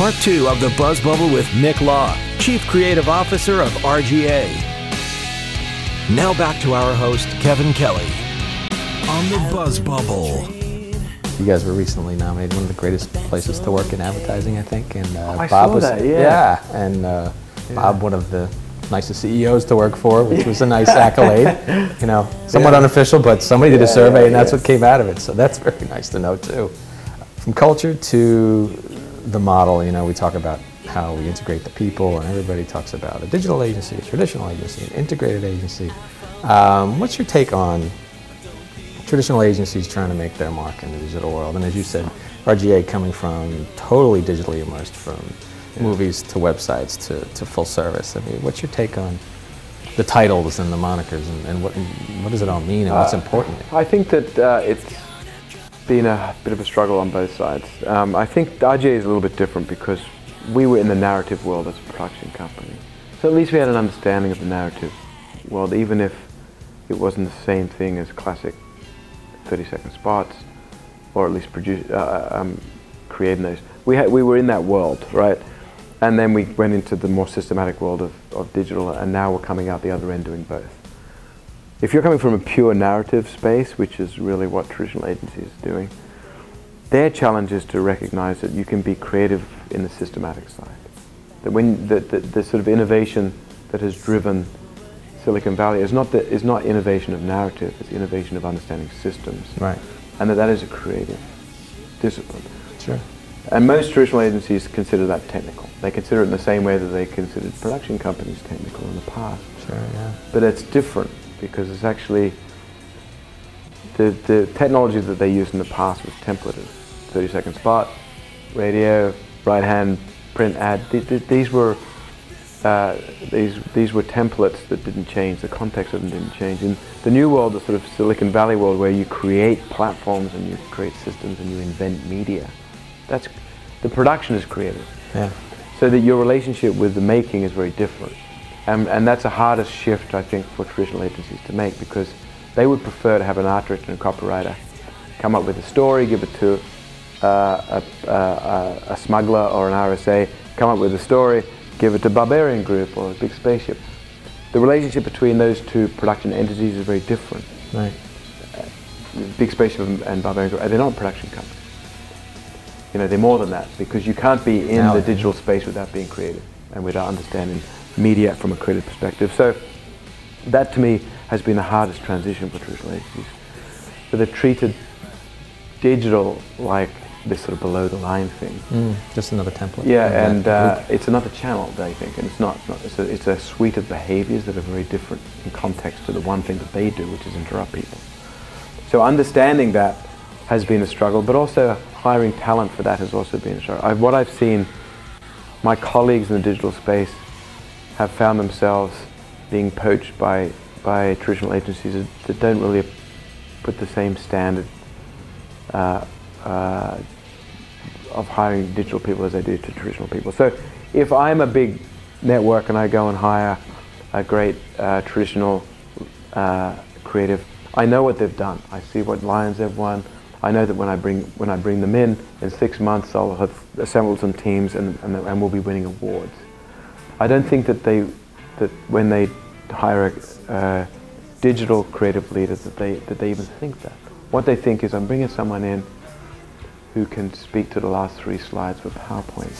Part 2 of the BuzzBubble with Nick Law, Chief Creative Officer of RGA. Now back to our host, Kevin Kelly, on the BuzzBubble. You guys were recently nominated one of the greatest places to work in advertising, I think. And I Bob saw was, that, yeah. And Bob, one of the nicest CEOs to work for, which was a nice accolade. You know, somewhat unofficial, but somebody did a survey, and that's what came out of it. So that's very nice to know too. From culture to the model, you know, we talk about how we integrate the people, and everybody talks about a digital agency, a traditional agency, an integrated agency. What's your take on traditional agencies trying to make their mark in the digital world? And as you said, RGA coming from totally digitally immersed, from movies to websites to full service. I mean, what's your take on the titles and the monikers, and what does it all mean, and what's important? I think that it's been a bit of a struggle on both sides. I think RGA is a little bit different because we were in the narrative world as a production company. So at least we had an understanding of the narrative world, even if it wasn't the same thing as classic 30-second spots, or at least creating those. We were in that world, right? And then we went into the more systematic world of digital, and now we're coming out the other end doing both. If you're coming from a pure narrative space, which is really what traditional agencies are doing, their challenge is to recognize that you can be creative in the systematic side. That when the sort of innovation that has driven Silicon Valley is not innovation of narrative, it's innovation of understanding systems. Right. And that is a creative discipline. Sure. And most traditional agencies consider that technical. They consider it in the same way that they considered production companies technical in the past. Sure, yeah. But it's different because it's actually the technology that they used in the past was templated. 30-second spot, radio, right-hand print ad. These were templates that didn't change. The context of them didn't change. In the new world, the sort of Silicon Valley world, where you create platforms and you create systems and you invent media, the production is creative. Yeah. So that your relationship with the making is very different. And that's the hardest shift, I think, for traditional agencies to make, because they would prefer to have an art director and a copywriter come up with a story, give it to a smuggler or an RSA, come up with a story, give it to Barbarian Group or a big spaceship. The relationship between those two production entities is very different. Right. Big Spaceship and Barbarian Group, they're not production companies. You know, they're more than that, because you can't be in the digital space without being creative and without understanding media from a creative perspective. So that, to me, has been the hardest transition for traditional agencies. So they've treated digital like this sort of below-the-line thing. Just another template. Yeah, and it's another channel, they think, and it's not. It's a suite of behaviors that are very different in context to the one thing that they do, which is interrupt people. So understanding that has been a struggle, but also hiring talent for that has also been a struggle. What I've seen, my colleagues in the digital space have found themselves being poached by traditional agencies that don't really put the same standard of hiring digital people as they do to traditional people. So if I'm a big network and I go and hire a great traditional creative, I know what they've done. I see what Lions they've won. I know that when I bring them in 6 months, I'll have assembled some teams and we'll be winning awards. I don't think that when they hire a digital creative leader that they even think that. What they think is, I'm bringing someone in who can speak to the last 3 slides for PowerPoint.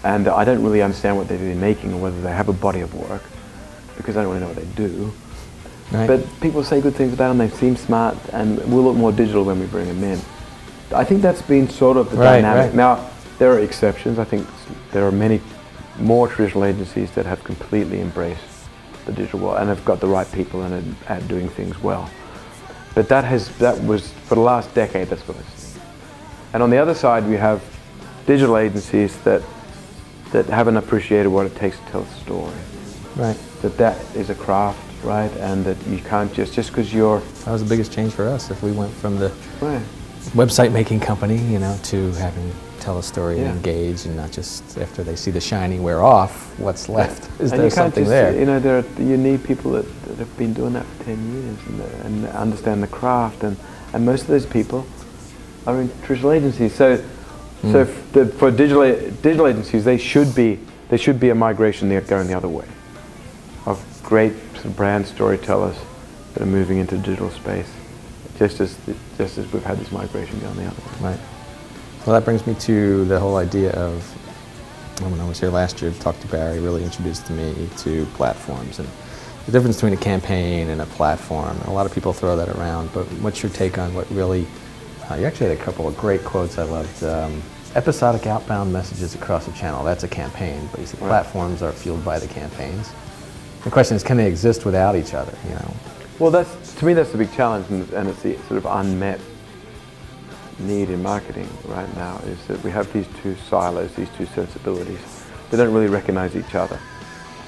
And I don't really understand what they've been making or whether they have a body of work, because I don't really know what they do. Right. But people say good things about them, they seem smart, and we'll look more digital when we bring them in. I think that's been sort of the dynamic. Right. Now, there are exceptions. I think there are many more traditional agencies that have completely embraced the digital world and have got the right people and are doing things well. But that was, for the last decade, that's what I've seen. And on the other side, we have digital agencies that haven't appreciated what it takes to tell a story. Right. That is a craft, right? And that you can't just because you're... That was the biggest change for us. If we went from the website making company, you know, to having tell a story and engage, and not just after they see the shiny wear off, what's left? Is there something there? You know, you need people that have been doing that for 10 years and understand the craft, and most of those people are in traditional agencies. So So for digital agencies, they should be a migration going the other way, of great sort of brand storytellers that are moving into the digital space, just as we've had this migration going the other way. Right. Well, that brings me to the whole idea of, when I was here last year to talk to Barry, really introduced me to platforms and the difference between a campaign and a platform. A lot of people throw that around, but what's your take on what really, you actually had a couple of great quotes I loved. Episodic outbound messages across a channel, that's a campaign, but you see platforms are fueled by the campaigns. The question is, can they exist without each other, you know? Well, to me that's the big challenge, and it's the sort of unmet need in marketing right now, is that we have these two silos, these two sensibilities. They don't really recognize each other.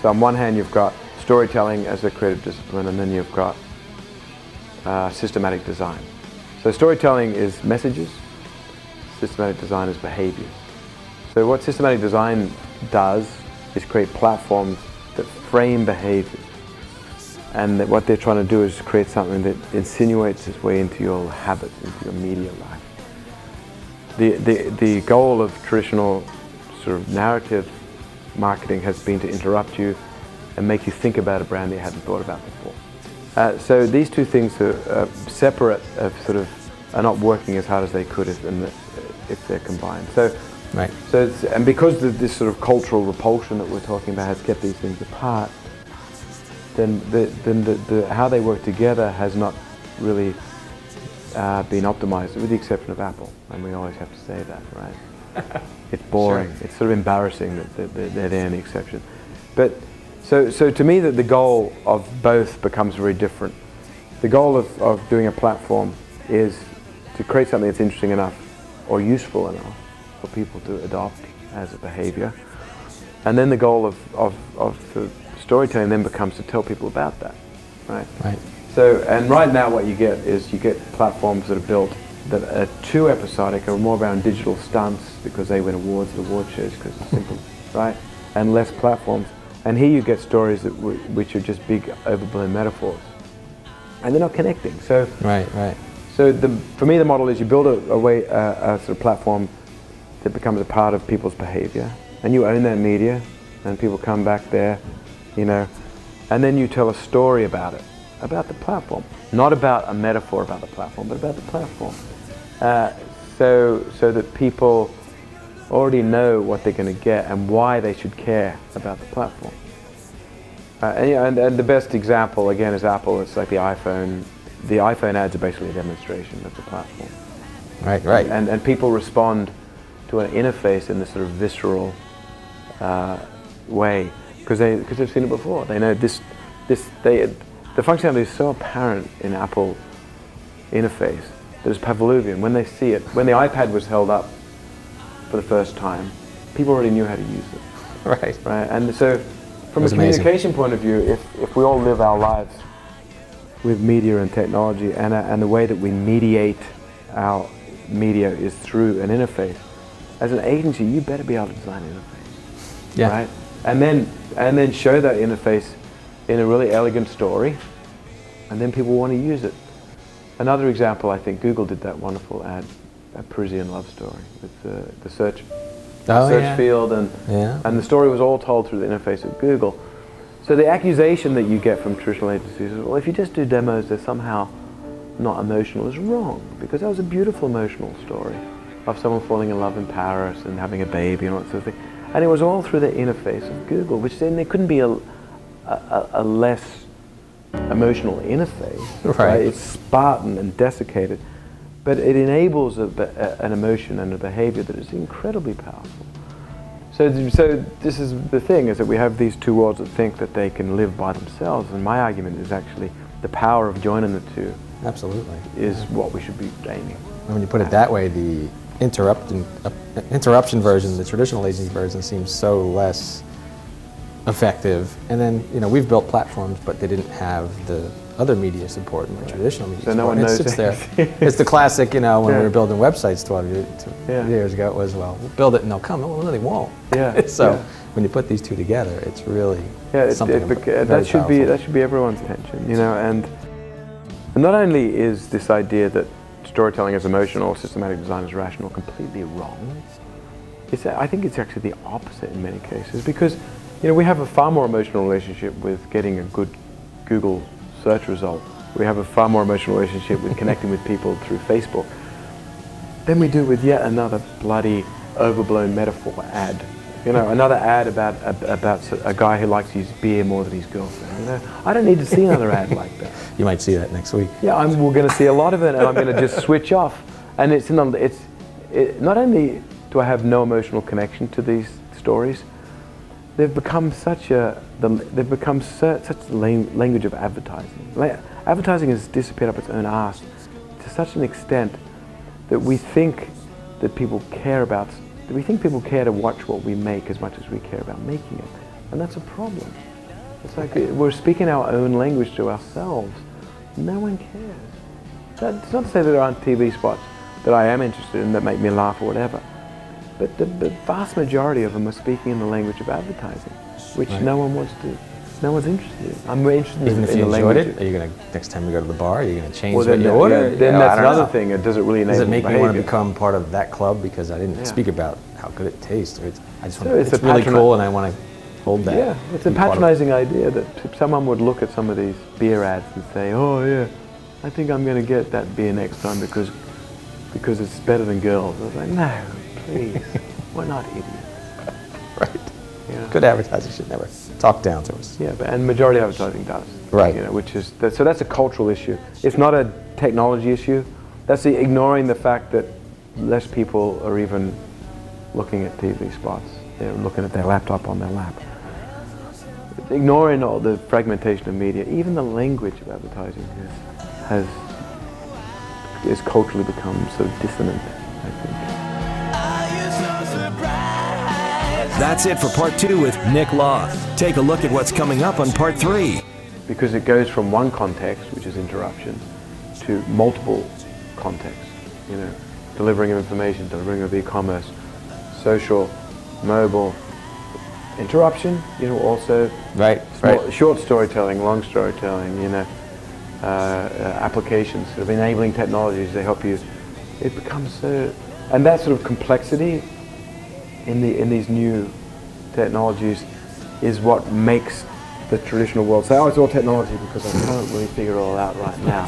So on one hand you've got storytelling as a creative discipline, and then you've got systematic design. So storytelling is messages, systematic design is behaviors. So what systematic design does is create platforms that frame behaviors. And that what they're trying to do is create something that insinuates its way into your habits, into your media life. The goal of traditional sort of narrative marketing has been to interrupt you and make you think about a brand that you hadn't thought about before. So these two things are separate, are not working as hard as they could if they're combined. So, right. And because this sort of cultural repulsion that we're talking about has kept these things apart, then how they work together has not really been optimized, with the exception of Apple, and we always have to say that, right? It's boring. Sure. It's sort of embarrassing that they're the only exception. But so to me, that the goal of both becomes very different. The goal of doing a platform is to create something that's interesting enough or useful enough for people to adopt as a behavior, and then the goal of the storytelling then becomes to tell people about that, right? Right. So, and right now what you get is platforms that are built that are too episodic, or more around digital stunts because they win awards at award shows because it's simple, right? And less platforms. And here you get stories which are just big overblown metaphors, and they're not connecting. So, right. So for me the model is you build a sort of platform that becomes a part of people's behavior, and you own that media, and people come back there, you know, and then you tell a story about it, about the platform, not about a metaphor about the platform, but about the platform, so that people already know what they're going to get and why they should care about the platform. And the best example again is Apple. It's like the iPhone. The iPhone ads are basically a demonstration of the platform. Right. And people respond to an interface in this sort of visceral way because they've seen it before. They know the functionality is so apparent in Apple interface that it's Pavlovian. When they see it, when the iPad was held up for the first time, people already knew how to use it. Right. And so, from a communication point of view, if we all live our lives with media and technology, and the way that we mediate our media is through an interface, as an agency, you better be able to design an interface. Yeah. Right. And then show that interface in a really elegant story, and then people want to use it. Another example, I think Google did that wonderful ad, a Parisian love story, with the search field, and the story was all told through the interface of Google. So the accusation that you get from traditional agencies is, well, if you just do demos, they're somehow not emotional, is wrong, because that was a beautiful emotional story of someone falling in love in Paris and having a baby and all that sort of thing. And it was all through the interface of Google, which then there couldn't be a less emotional interface. Right? It's Spartan and desiccated, but it enables an emotion and a behavior that is incredibly powerful. So this is the thing, is that we have these two worlds that think that they can live by themselves, and my argument is actually the power of joining the two. Absolutely. Is what we should be aiming. And when you put it that way, the interruption version, the traditional agency version, seems so less effective. And then, you know, we've built platforms, but they didn't have the other media support and the traditional media support. No one knows it sits there. It's the classic, you know, when we were building websites 12 years ago, it was, well, we'll build it and they'll come. No, they won't. So when you put these two together, it's really something that should be everyone's tension, you know. And not only is this idea that storytelling is emotional, systematic design is rational, completely wrong. I think it's actually the opposite in many cases, because we have a far more emotional relationship with getting a good Google search result. We have a far more emotional relationship with connecting with people through Facebook than we do with yet another bloody overblown metaphor ad. Another ad about a guy who likes his beer more than his girlfriend. I don't need to see another ad like that. You might see that next week. Yeah, we're going to see a lot of it, and I'm going to just switch off. And it's not only do I have no emotional connection to these stories, they've become such a language of advertising. Advertising has disappeared up its own arse to such an extent that we think that people care about. We think people care to watch what we make as much as we care about making it, and that's a problem. It's like we're speaking our own language to ourselves. No one cares. That's not to say that there aren't TV spots that I am interested in that make me laugh or whatever, but the vast majority of them are speaking in the language of advertising, which no one wants to. No one's interested in. I'm interested Even in if you the enjoyed language. it, are you going to, next time you go to the bar, are you going to change Well, what you order? Then that's another thing. It doesn't really enable Does it make behavior. me want to become part of that club because I didn't speak about how good it tastes? Or I just want it's it's really cool and I want to hold that. Yeah, it's a patronizing idea that someone would look at some of these beer ads and say, oh yeah, I think I'm going to get that beer next time because it's better than girls. I was like, no, please, we're not idiots. Right. Yeah. Good advertising should never talk down to us. Yeah, and majority advertising does. Right. Which is so that's a cultural issue. It's not a technology issue. That's ignoring the fact that less people are even looking at TV spots. They're looking at their laptop on their lap. Ignoring all the fragmentation of media, even the language of advertising has culturally become so dissonant, I think. That's it for part 2 with Nick Law. Take a look at what's coming up on part 3. Because it goes from one context, which is interruption, to multiple contexts. Delivering of information, delivering of e-commerce, social, mobile, interruption. Also short storytelling, long storytelling. Applications, sort of enabling technologies. They help you. It becomes so, and that sort of complexity in these new technologies is what makes the traditional world say, oh, it's all technology because I can't really figure it all out right now.